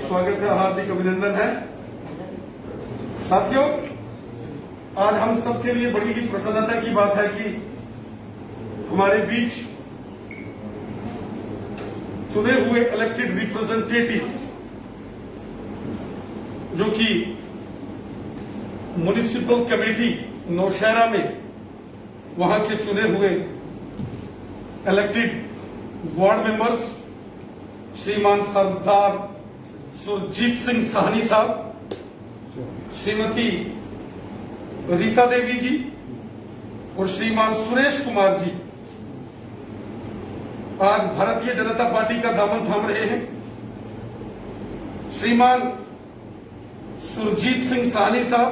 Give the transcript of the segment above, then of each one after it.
स्वागत है, हार्दिक अभिनंदन है। साथियों, आज हम सबके लिए बड़ी ही प्रसन्नता की बात है कि हमारे बीच चुने हुए इलेक्टेड रिप्रेजेंटेटिव्स जो कि म्युनिसिपल कमेटी नौशहरा में वहां के चुने हुए इलेक्टेड वार्ड मेंबर्स श्रीमान सरदार सुरजीत सिंह साहनी साहब, श्रीमती रीता देवी जी और श्रीमान सुरेश कुमार जी आज भारतीय जनता पार्टी का दामन थाम रहे हैं। श्रीमान सुरजीत सिंह साहनी साहब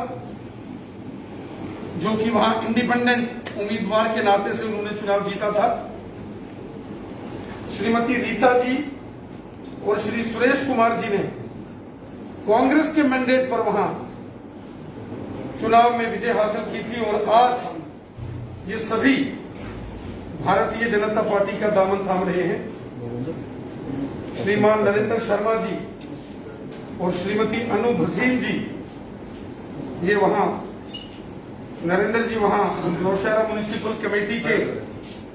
जो कि वहां इंडिपेंडेंट उम्मीदवार के नाते से उन्होंने चुनाव जीता था, श्रीमती रीता जी और श्री सुरेश कुमार जी ने कांग्रेस के मैंडेट पर वहां चुनाव में विजय हासिल की थी और आज ये सभी भारतीय जनता पार्टी का दामन थाम रहे हैं। श्रीमान नरेंद्र शर्मा जी और श्रीमती अनु भसीन जी, ये वहां नरेंद्र जी वहां नौशहरा म्युनिसिपल कमेटी के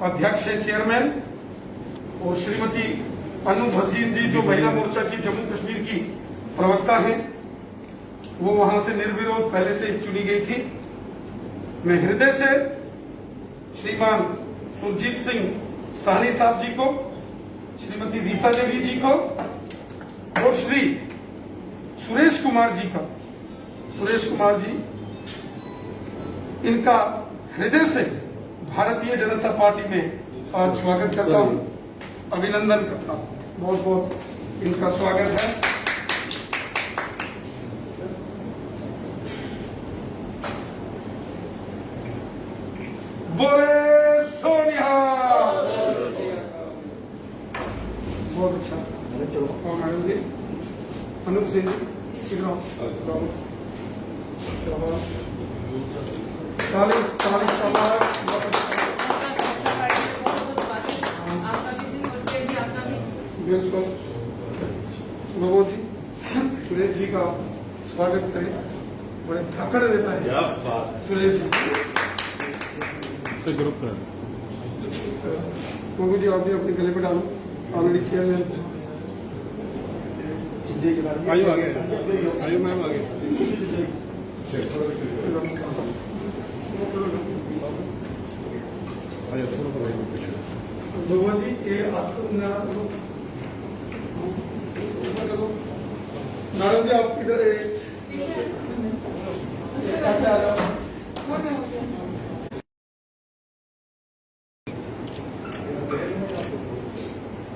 अध्यक्ष हैं, चेयरमैन, और श्रीमती अनु भसीन जी जो महिला मोर्चा की जम्मू कश्मीर की प्रवक्ता हैं, वो वहां से निर्विरोध पहले से चुनी गई थी। मैं हृदय से श्रीमान सुरजीत सिंह साहनी साहब जी को, श्रीमती रीता देवी जी को और श्री सुरेश कुमार जी का, सुरेश कुमार जी, इनका हृदय से भारतीय जनता पार्टी में आज स्वागत करता हूं, अभिनंदन करता हूं। बहुत बहुत इनका स्वागत है। बोले सोनिया। बहुत अच्छा। और मैडम जी, अनूप सिंह जी, चालीस प्रभु जी, सुरेश जी का स्वागत करें। बड़े धक्कड़ देता है सुरेश जी। प्रभु जी, आप भी अपने गले पे डालो। ऑलरेडी चेयरमैन आयु आ गया, आयु मैम आ गया। भगवान जी, ये आपको मैडम जी, आप इधर कैसे आ जाओ।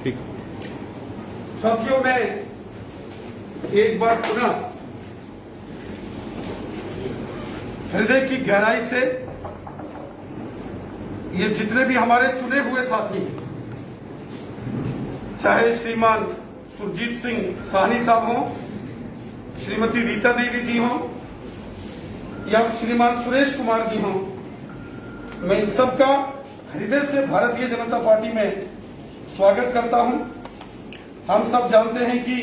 ठीक साथियों, मैं एक बार पुनः हृदय की गहराई से ये जितने भी हमारे चुने हुए साथी हैं, चाहे श्रीमान सुरजीत सिंह साहनी साहब हों, श्रीमती रीता देवी जी हों या श्रीमान सुरेश कुमार जी हों, मैं इन सबका हृदय से भारतीय जनता पार्टी में स्वागत करता हूं। हम सब जानते हैं कि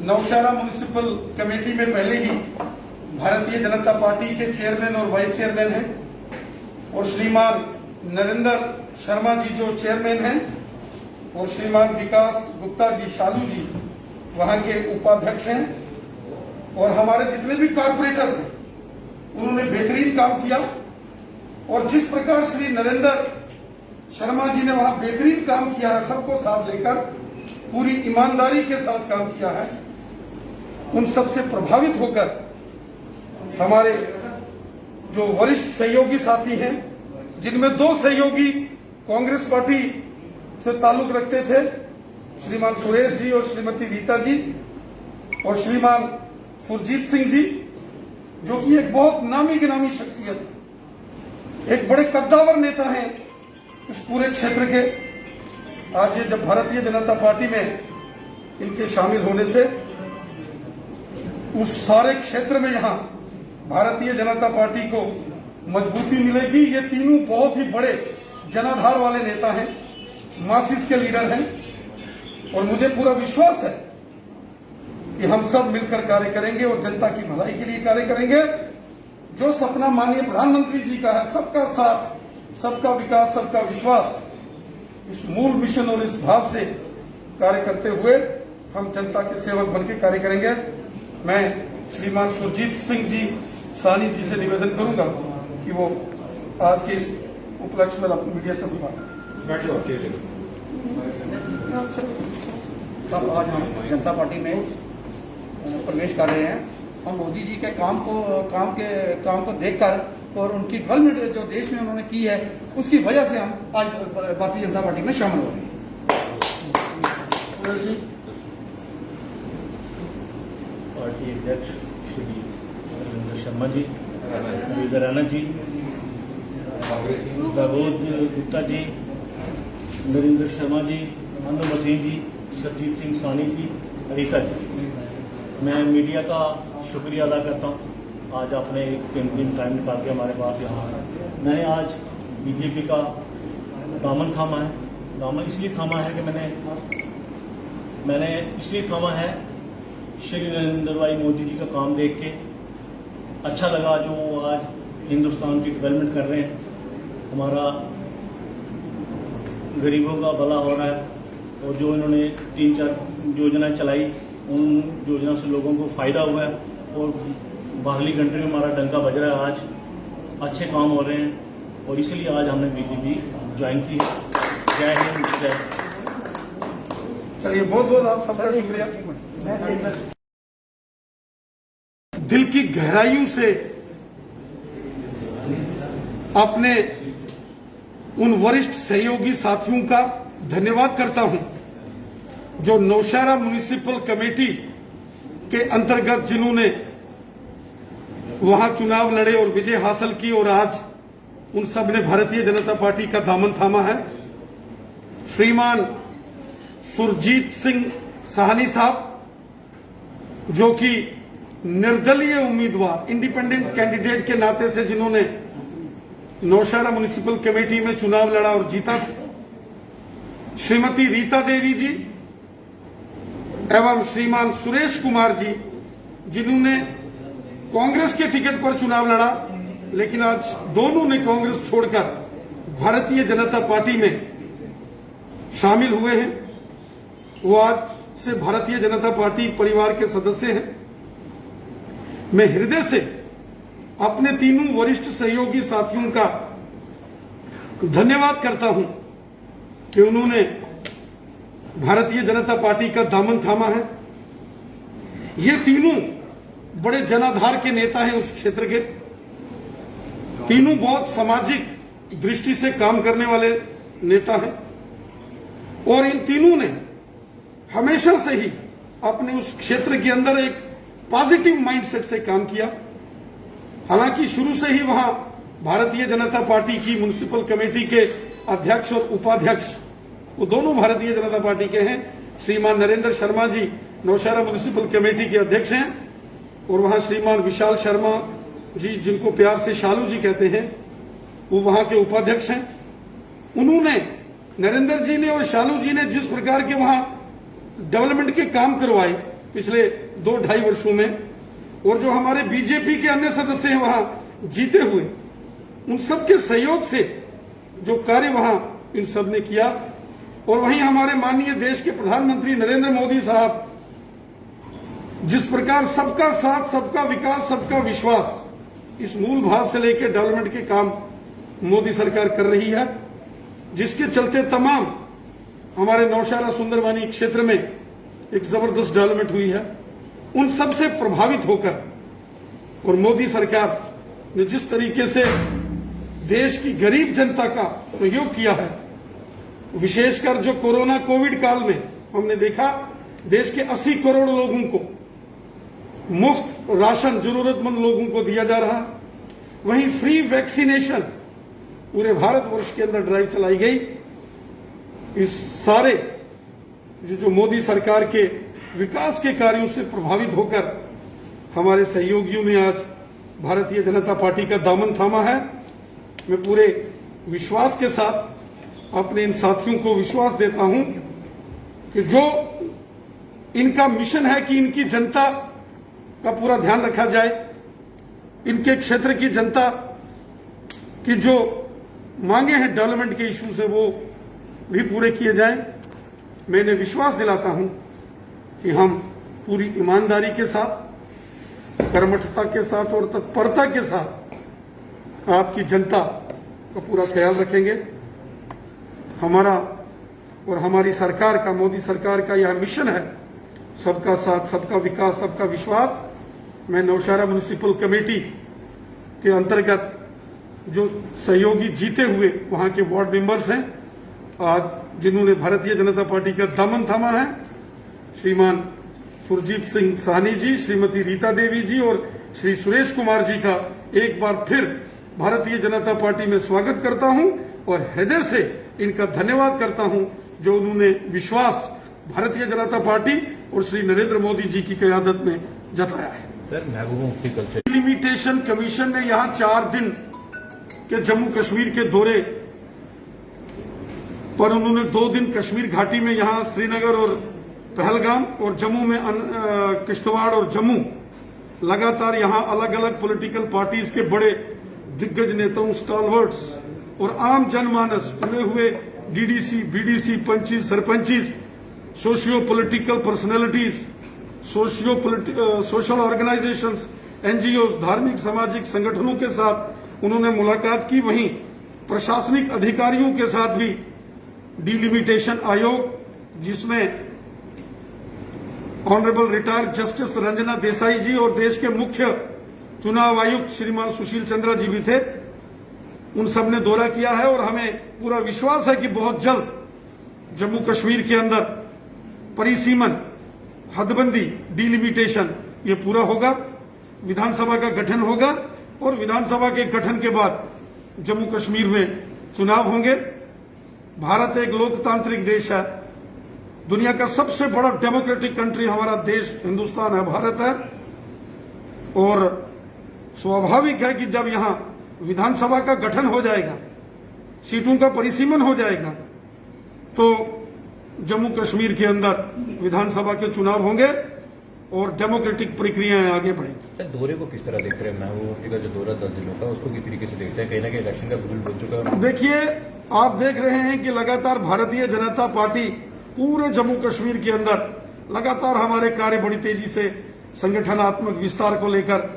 नौशहरा म्युनिसिपल कमेटी में पहले ही भारतीय जनता पार्टी के चेयरमैन और वाइस चेयरमैन हैं और श्रीमान नरेंद्र शर्मा जी जो चेयरमैन हैं और श्रीमान विकास गुप्ता जी शालू जी वहां के उपाध्यक्ष हैं और हमारे जितने भी कारपोरेटर्स हैं उन्होंने बेहतरीन काम किया। और जिस प्रकार श्री नरेंद्र शर्मा जी ने वहां बेहतरीन काम किया है, सबको साथ लेकर पूरी ईमानदारी के साथ काम किया है, उन सबसे प्रभावित होकर हमारे जो वरिष्ठ सहयोगी साथी हैं, जिनमें दो सहयोगी कांग्रेस पार्टी से ताल्लुक रखते थे, श्रीमान सुरेश जी और श्रीमती रीता जी, और श्रीमान सुरजीत सिंह जी जो कि एक बहुत नामी गिनामी शख्सियत, एक बड़े कद्दावर नेता हैं इस पूरे क्षेत्र के। आज ये जब भारतीय जनता पार्टी में इनके शामिल होने से उस सारे क्षेत्र में यहां भारतीय जनता पार्टी को मजबूती मिलेगी। ये तीनों बहुत ही बड़े जनाधार वाले नेता हैं, मासिस के लीडर हैं और मुझे पूरा विश्वास है कि हम सब मिलकर कार्य करेंगे और जनता की भलाई के लिए कार्य करेंगे। जो सपना माननीय प्रधानमंत्री जी का है, सबका साथ, सबका विकास, सबका विश्वास, इस मूल मिशन और इस भाव से कार्य करते हुए हम जनता के सेवक बनकर कार्य करेंगे। मैं श्रीमान सुरजीत सिंह जी साहनी जी से निवेदन करूंगा कि वो आज के इस उपलक्ष्य में अपनी मीडिया से बात करें। सब आज हम जनता पार्टी में प्रवेश कर रहे हैं। हम मोदी जी के काम को देखकर और उनकी डेवलपमेंट जो देश में उन्होंने की है, उसकी वजह से हम आज भारतीय जनता पार्टी में शामिल हो रहे हैं। पार्टी अध्यक्ष श्री नरेंद्र शर्मा जी, अनिल राणा जी, दाऊद गुप्ता जी, नरेंद्र शर्मा जी, अनु मसीह जी, सुरजीत सिंह साहनी जी, रीता जी, मैं मीडिया का शुक्रिया अदा करता हूँ। आज आपने एक कीमती टाइम निकाल के हमारे पास यहाँ आया। मैंने आज बीजेपी का दामन थामा है। दामन इसलिए थामा है कि मैंने इसलिए थामा है श्री नरेंद्र भाई मोदी जी का काम देख के अच्छा लगा, जो आज हिंदुस्तान की डेवलपमेंट कर रहे हैं। हमारा गरीबों का भला हो रहा है और जो इन्होंने 3-4 योजनाएं चलाई, उन योजना से लोगों को फ़ायदा हुआ है और बाहरली कंट्री में हमारा डंका बज रहा है। आज अच्छे काम हो रहे हैं और इसीलिए आज हमने बीजेपी ज्वाइन की है। जय हिंद, जय। चलिए, बहुत बहुत आप सबका शुक्रिया। दिल की गहराइयों से अपने उन वरिष्ठ सहयोगी साथियों का धन्यवाद करता हूं जो नौशहरा म्युनिसिपल कमेटी के अंतर्गत जिन्होंने वहां चुनाव लड़े और विजय हासिल की और आज उन सब ने भारतीय जनता पार्टी का दामन थामा है। श्रीमान सुरजीत सिंह साहनी साहब, जो कि निर्दलीय उम्मीदवार, इंडिपेंडेंट कैंडिडेट के नाते से जिन्होंने नौशहरा म्युनिसिपल कमेटी में चुनाव लड़ा और जीता। श्रीमती रीता देवी जी एवं श्रीमान सुरेश कुमार जी, जिन्होंने कांग्रेस के टिकट पर चुनाव लड़ा, लेकिन आज दोनों ने कांग्रेस छोड़कर भारतीय जनता पार्टी में शामिल हुए हैं। वो आज से भारतीय जनता पार्टी परिवार के सदस्य हैं। मैं हृदय से अपने तीनों वरिष्ठ सहयोगी साथियों का धन्यवाद करता हूं कि उन्होंने भारतीय जनता पार्टी का दामन थामा है। ये तीनों बड़े जनाधार के नेता हैं उस क्षेत्र के। तीनों बहुत सामाजिक दृष्टि से काम करने वाले नेता हैं और इन तीनों ने हमेशा से ही अपने उस क्षेत्र के अंदर एक पॉजिटिव माइंडसेट से काम किया। हालांकि शुरू से ही वहां भारतीय जनता पार्टी की म्युनिसिपल कमेटी के अध्यक्ष और उपाध्यक्ष वो दोनों भारतीय जनता पार्टी के हैं। श्रीमान नरेंद्र शर्मा जी नौशहरा म्युनिसिपल कमेटी के अध्यक्ष हैं और वहां श्रीमान विशाल शर्मा जी, जिनको प्यार से शालू जी कहते हैं, वो वहां के उपाध्यक्ष हैं। उन्होंने, नरेंद्र जी ने और शालू जी ने जिस प्रकार के वहां डेवलपमेंट के काम करवाए पिछले 2-2.5 वर्षों में, और जो हमारे बीजेपी के अन्य सदस्य हैं वहां जीते हुए, उन सबके सहयोग से जो कार्य वहां इन सब ने किया। और वहीं हमारे माननीय देश के प्रधानमंत्री नरेंद्र मोदी साहब जिस प्रकार सबका साथ, सबका विकास, सबका विश्वास, इस मूल भाव से लेकर डेवलपमेंट के काम मोदी सरकार कर रही है, जिसके चलते तमाम हमारे नौशहरा सुंदरबानी क्षेत्र में एक जबरदस्त डेवलपमेंट हुई है। उन सब से प्रभावित होकर और मोदी सरकार ने जिस तरीके से देश की गरीब जनता का सहयोग किया है, विशेषकर जो कोरोना कोविड काल में हमने देखा देश के 80 करोड़ लोगों को मुफ्त राशन जरूरतमंद लोगों को दिया जा रहा। वहीं फ्री वैक्सीनेशन पूरे भारतवर्ष के अंदर ड्राइव चलाई गई। इस सारे जो मोदी सरकार के विकास के कार्यों से प्रभावित होकर हमारे सहयोगियों ने आज भारतीय जनता पार्टी का दामन थामा है। मैं पूरे विश्वास के साथ अपने इन साथियों को विश्वास देता हूं कि जो इनका मिशन है कि इनकी जनता का पूरा ध्यान रखा जाए, इनके क्षेत्र की जनता की जो मांगे हैं डेवलपमेंट के इशू से वो भी पूरे किए जाएं। मैं इन्हें विश्वास दिलाता हूं कि हम पूरी ईमानदारी के साथ, कर्मठता के साथ और तत्परता के साथ आपकी जनता का पूरा ख्याल रखेंगे। हमारा और हमारी सरकार का, मोदी सरकार का यह मिशन है, सबका साथ, सबका विकास, सबका विश्वास। मैं नौशहरा म्युनिसिपल कमेटी के अंतर्गत जो सहयोगी जीते हुए वहां के वार्ड मेंबर्स हैं, आज जिन्होंने भारतीय जनता पार्टी का दामन थामा है, श्रीमान सुरजीत सिंह साहनी जी, श्रीमती रीता देवी जी और श्री सुरेश कुमार जी का एक बार फिर भारतीय जनता पार्टी में स्वागत करता हूं और हृदय से इनका धन्यवाद करता हूं जो उन्होंने विश्वास भारतीय जनता पार्टी और श्री नरेंद्र मोदी जी की क़यादत में जताया है। सर, महबूबा मुफ्ती कल से लिमिटेशन कमीशन ने यहां 4 दिन के जम्मू कश्मीर के दौरे पर उन्होंने 2 दिन कश्मीर घाटी में यहां श्रीनगर और पहलगाम और जम्मू में किश्तवाड़ और जम्मू लगातार यहां अलग अलग पॉलिटिकल पार्टीज के बड़े दिग्गज नेताओं, स्टॉलवर्ड्स और आम जनमानस, चुने हुए डीडीसी, बीडीसी, पंचीज, सरपंचीज, socio political personalities, social organisations, NGO, धार्मिक सामाजिक संगठनों के साथ उन्होंने मुलाकात की। वहीं प्रशासनिक अधिकारियों के साथ भी डिलिमिटेशन आयोग, जिसमें honourable retired justice Ranjana Desai ji और देश के मुख्य चुनाव आयुक्त श्रीमान सुशील चंद्रा जी भी थे, उन सब ने दौरा किया है और हमें पूरा विश्वास है कि बहुत जल्द जम्मू कश्मीर के अंदर परिसीमन, हदबंदी, डिलिमिटेशन ये पूरा होगा, विधानसभा का गठन होगा और विधानसभा के गठन के बाद जम्मू कश्मीर में चुनाव होंगे। भारत एक लोकतांत्रिक देश है, दुनिया का सबसे बड़ा डेमोक्रेटिक कंट्री हमारा देश हिंदुस्तान है, भारत है, और स्वाभाविक है कि जब यहां विधानसभा का गठन हो जाएगा, सीटों का परिसीमन हो जाएगा, तो जम्मू कश्मीर के अंदर विधानसभा के चुनाव होंगे और डेमोक्रेटिक प्रक्रियाएं आगे बढ़ेंगी। सर, दौरे को किस तरह देखते हैं? महबूबा मुफ्ती का जो दौरा 10 दिनों का, उसको किस तरीके से देखते हैं? कहीं ना कहीं इलेक्शन का बिगुल बन चुका है। देखिए, आप देख रहे हैं कि लगातार भारतीय जनता पार्टी पूरे जम्मू कश्मीर के अंदर लगातार हमारे कार्य बड़ी तेजी से संगठनात्मक विस्तार को लेकर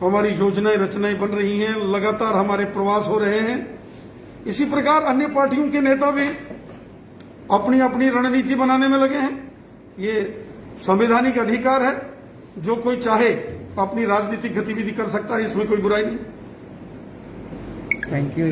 हमारी योजनाएं रचनाएं बन रही हैं, लगातार हमारे प्रवास हो रहे हैं। इसी प्रकार अन्य पार्टियों के नेता भी अपनी अपनी रणनीति बनाने में लगे हैं। ये संवैधानिक अधिकार है, जो कोई चाहे अपनी राजनीतिक गतिविधि कर सकता है, इसमें कोई बुराई नहीं। Thank you.